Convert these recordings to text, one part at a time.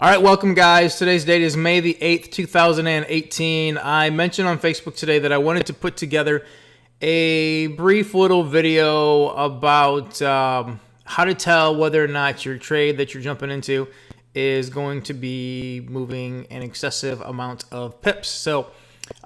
All right, welcome guys. Today's date is May the 8th, 2018. I mentioned on Facebook today that I wanted to put together a brief little video about how to tell whether or not your trade that you're jumping into is going to be moving an excessive amount of pips. So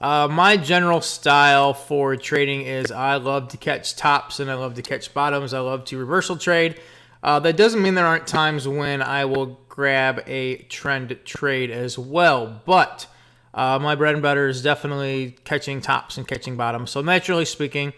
my general style for trading is I love to catch tops and I love to catch bottoms. I love to reversal trade. That doesn't mean there aren't times when I will grab a trend trade as well, but my bread and butter is definitely catching tops and catching bottoms. So naturally speaking,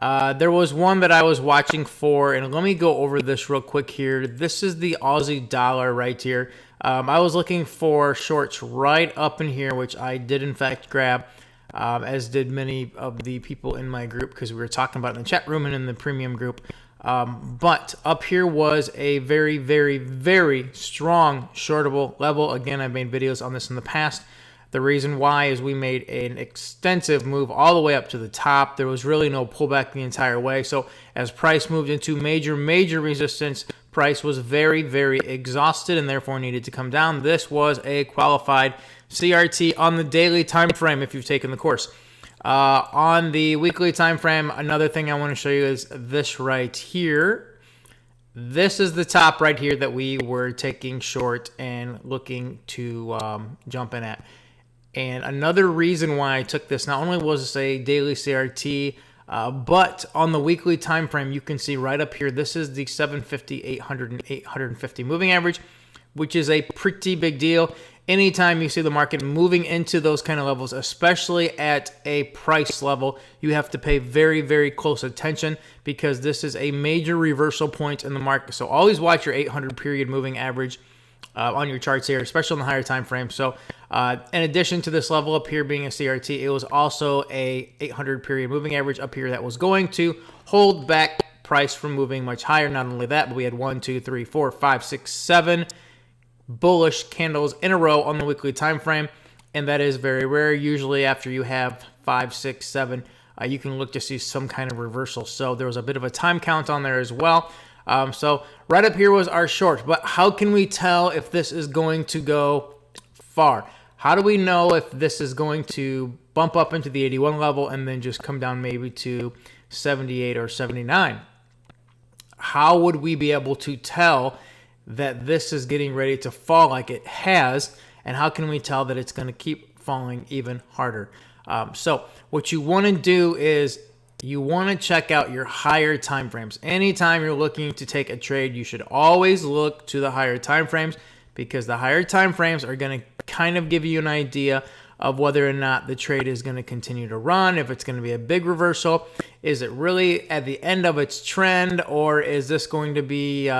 there was one that I was watching for, and let me go over this real quick here. This is the Aussie dollar right here. I was looking for shorts right up in here, which I did in fact grab, as did many of the people in my group because we were talking about it in the chat room and in the premium group. But up here was a very, very, very strong shortable level. Again, I've made videos on this in the past. The reason why is we made an extensive move all the way up to the top. There was really no pullback the entire way. So as price moved into major resistance, price was very, very exhausted and therefore needed to come down. This was a qualified CRT on the daily time frame if you've taken the course. On the weekly time frame, another thing I want to show you is this right here. This is the top right here that we were taking short and looking to jump in at. And another reason why I took this, not only was this a daily CRT, but on the weekly time frame, you can see right up here, this is the 750, 800, and 850 moving average, which is a pretty big deal. Anytime you see the market moving into those kind of levels, especially at a price level, you have to pay very, very close attention because this is a major reversal point in the market. So always watch your 800 period moving average on your charts here, especially on the higher time frame. So in addition to this level up here being a CRT, it was also a 800 period moving average up here that was going to hold back price from moving much higher. Not only that, but we had 1, 2, 3, 4, 5, 6, 7 bullish candles in a row on the weekly time frame, and that is very rare. Usually after you have 5, 6, 7, you can look to see some kind of reversal. So there was a bit of a time count on there as well. So right up here was our short, but how can we tell if this is going to go far? How do we know if this is going to bump up into the 81 level and then just come down maybe to 78 or 79? How would we be able to tell that this is getting ready to fall like it has, and how can we tell that it's going to keep falling even harder? So what you want to do is you want to check out your higher time frames. Anytime you're looking to take a trade, you should always look to the higher time frames because the higher time frames are going to kind of give you an idea of whether or not the trade is going to continue to run, if it's going to be a big reversal. Is it really at the end of its trend, or is this going to be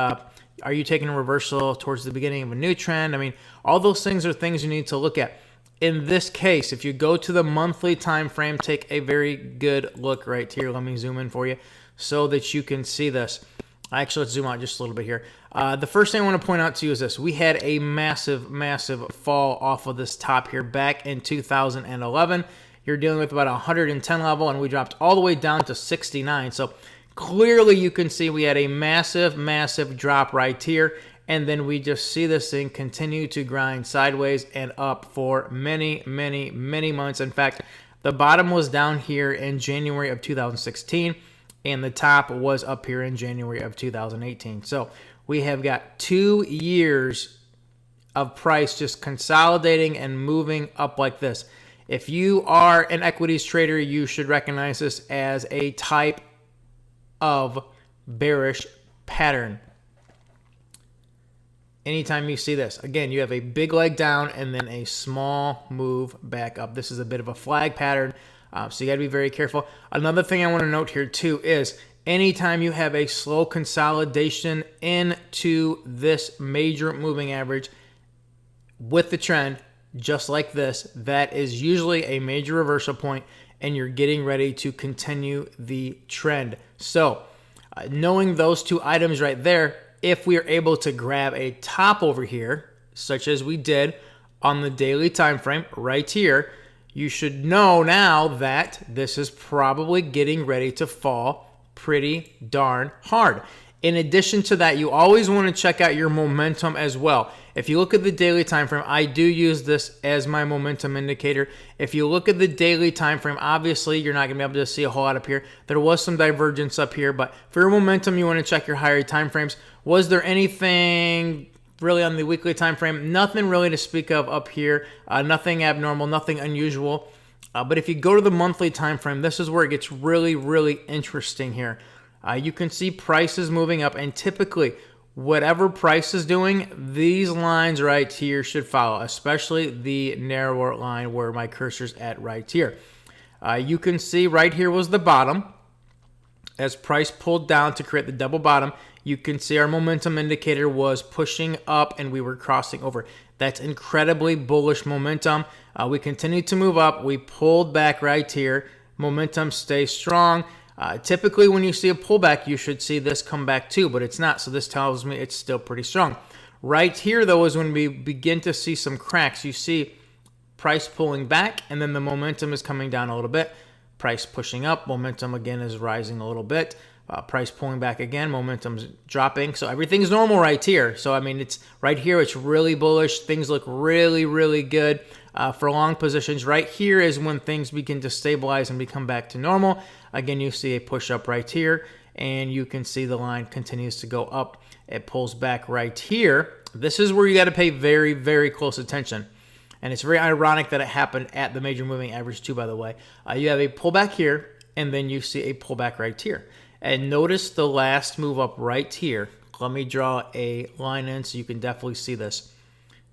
are you taking a reversal towards the beginning of a new trend? I mean, all those things are things you need to look at. In this case, if you go to the monthly time frame, take a very good look right here. Let me zoom in for you so that you can see this. Actually, let's zoom out just a little bit here. The first thing I want to point out to you is this. We had a massive fall off of this top here back in 2011. You're dealing with about a 110 level, and we dropped all the way down to 69. So clearly you can see we had a massive drop right here, and then we just see this thing continue to grind sideways and up for many months. In fact, the bottom was down here in January of 2016, and the top was up here in January of 2018. So we have got 2 years of price just consolidating and moving up like this. If you are an equities trader, you should recognize this as a type of bearish pattern. Anytime you see this, again, you have a big leg down and then a small move back up. This is a bit of a flag pattern, so you got to be very careful. Another thing I want to note here too is anytime you have a slow consolidation into this major moving average with the trend, just like this, that is usually a major reversal point and you're getting ready to continue the trend. So knowing those two items right there, if we are able to grab a top over here, such as we did on the daily time frame right here, you should know now that this is probably getting ready to fall pretty darn hard. In addition to that, you always want to check out your momentum as well. if you look at the daily time frame, I do use this as my momentum indicator. If you look at the daily time frame, obviously you're not going to be able to see a whole lot up here. There was some divergence up here, but for your momentum, you want to check your higher time frames. Was there anything really on the weekly time frame? Nothing really to speak of up here. Nothing abnormal, nothing unusual. But if you go to the monthly time frame, this is where it gets really, really interesting here. You can see prices moving up, and typically whatever price is doing, these lines right here should follow, especially the narrower line where my cursor's at right here. You can see right here was the bottom. As price pulled down to create the double bottom, you can see our momentum indicator was pushing up and we were crossing over. That's incredibly bullish momentum. We continued to move up. We pulled back right here. Momentum stays strong. Typically, when you see a pullback, you should see this come back too, but it's not. So this tells me it's still pretty strong. Right here, though, is when we begin to see some cracks. You see price pulling back, and then the momentum is coming down a little bit. Price pushing up, momentum again is rising a little bit. Price pulling back again, momentum's dropping. So everything's normal right here. So, I mean, it's right here, it's really bullish. Things look really, really good for long positions. Right here is when things begin to stabilize and become back to normal. Again, you see a push up right here, and you can see the line continues to go up. It pulls back right here. This is where you got to pay very, very close attention. And it's very ironic that it happened at the major moving average too, by the way. You have a pullback here, and then you see a pullback right here. And notice the last move up right here. Let me draw a line in so you can definitely see this.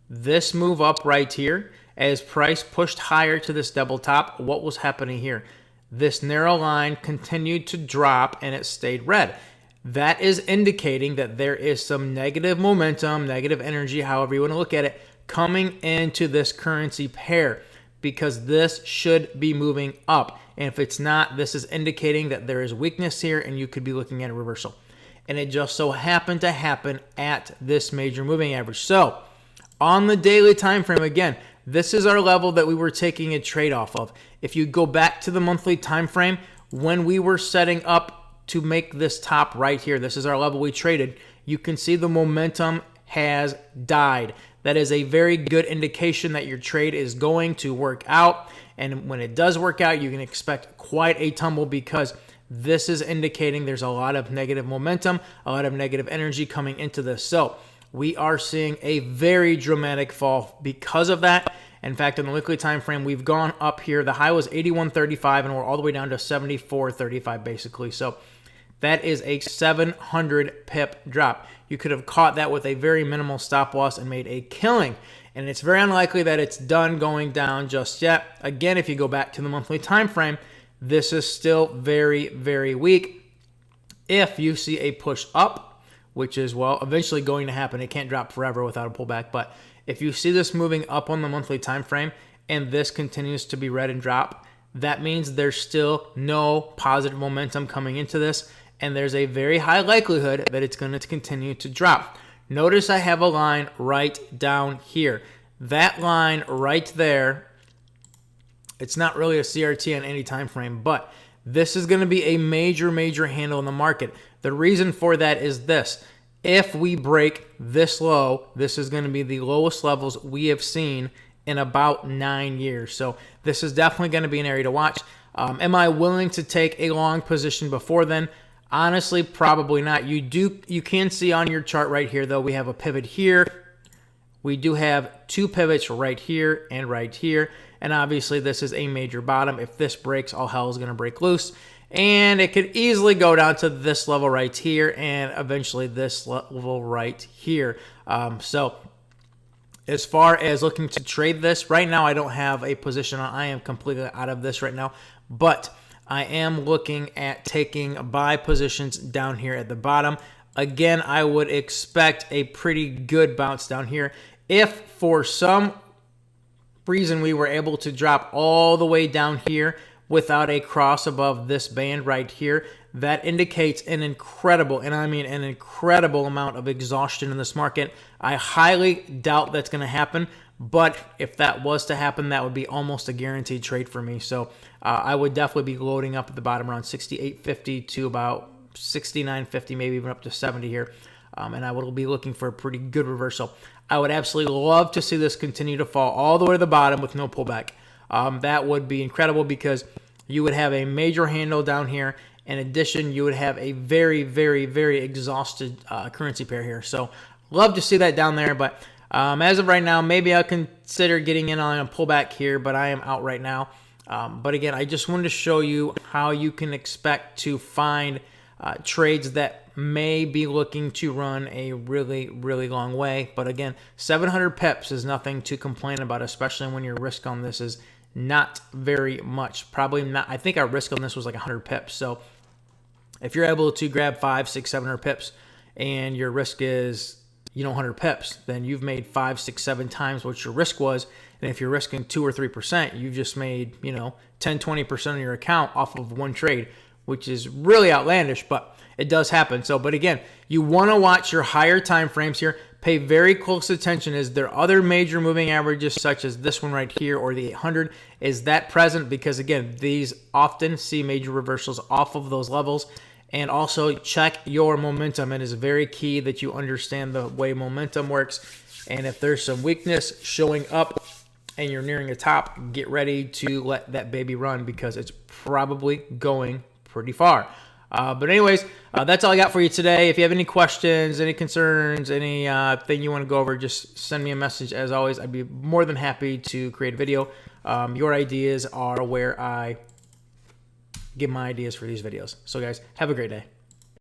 This move up right here, as price pushed higher to this double top, what was happening here? This narrow line continued to drop and it stayed red. That is indicating that there is some negative momentum, negative energy, however you want to look at it, coming into this currency pair, because this should be moving up. And if it's not, this is indicating that there is weakness here and you could be looking at a reversal. And it just so happened to happen at this major moving average. So on the daily time frame, again, this is our level that we were taking a trade off of. If you go back to the monthly time frame, when we were setting up to make this top right here, this is our level we traded, you can see the momentum has died. That is a very good indication that your trade is going to work out. And when it does work out, you can expect quite a tumble, because this is indicating there's a lot of negative momentum, a lot of negative energy coming into this. So we are seeing a very dramatic fall because of that. In fact, in the weekly time frame, we've gone up here. The high was 81.35 and we're all the way down to 74.35 basically. So that is a 700 pip drop. You could have caught that with a very minimal stop loss and made a killing. And it's very unlikely that it's done going down just yet. Again, if you go back to the monthly time frame, this is still very, very weak. If you see a push up, which is, well, eventually going to happen. It can't drop forever without a pullback. But if you see this moving up on the monthly time frame and this continues to be red and drop, that means there's still no positive momentum coming into this. And there's a very high likelihood that it's going to continue to drop. Notice I have a line right down here. That line right there, it's not really a CRT on any time frame, but this is going to be a major, major handle in the market. The reason for that is this. If we break this low, this is going to be the lowest levels we have seen in about 9 years. So this is definitely going to be an area to watch. Am I willing to take a long position before then? Honestly, probably not. You can see on your chart right here, though, we have a pivot here. We do have two pivots right here and right here. And obviously, this is a major bottom. If this breaks, all hell is going to break loose. And it could easily go down to this level right here and eventually this level right here. So as far as looking to trade this, right now I don't have a position on. I am completely out of this right now. But I am looking at taking buy positions down here at the bottom. Again, I would expect a pretty good bounce down here. If for some reason we were able to drop all the way down here without a cross above this band right here, that indicates an incredible, and I mean an incredible amount of exhaustion in this market. I highly doubt that's going to happen, but if that was to happen, that would be almost a guaranteed trade for me. So I would definitely be loading up at the bottom around 68.50 to about 69.50, maybe even up to 70 here. and I will be looking for a pretty good reversal. I would absolutely love to see this continue to fall all the way to the bottom with no pullback. That would be incredible because you would have a major handle down here. In addition, you would have a very, very, very exhausted currency pair here. So love to see that down there, but as of right now, maybe I'll consider getting in on a pullback here, but I am out right now. But again, I just wanted to show you how you can expect to find trades that may be looking to run a really, really long way. But again, 700 pips is nothing to complain about, especially when your risk on this is not very much. Probably not. I think our risk on this was like 100 pips. So if you're able to grab 5, 6, 700 pips and your risk is 100 pips, then you've made 5, 6, 7 times what your risk was. And if you're risking 2 or 3%, you've just made 10, 20% of your account off of one trade, which is really outlandish, but it does happen. So, but again, you want to watch your higher time frames here. Pay very close attention. Is there other major moving averages such as this one right here or the 800? Is that present? Because again, these often see major reversals off of those levels. And also check your momentum. It is very key that you understand the way momentum works. And if there's some weakness showing up and you're nearing a top, get ready to let that baby run because it's probably going pretty far. But anyways, that's all I got for you today. If you have any questions, any concerns, anything you want to go over, just send me a message. As always, I'd be more than happy to create a video. Your ideas are where I give my ideas for these videos. So guys, have a great day.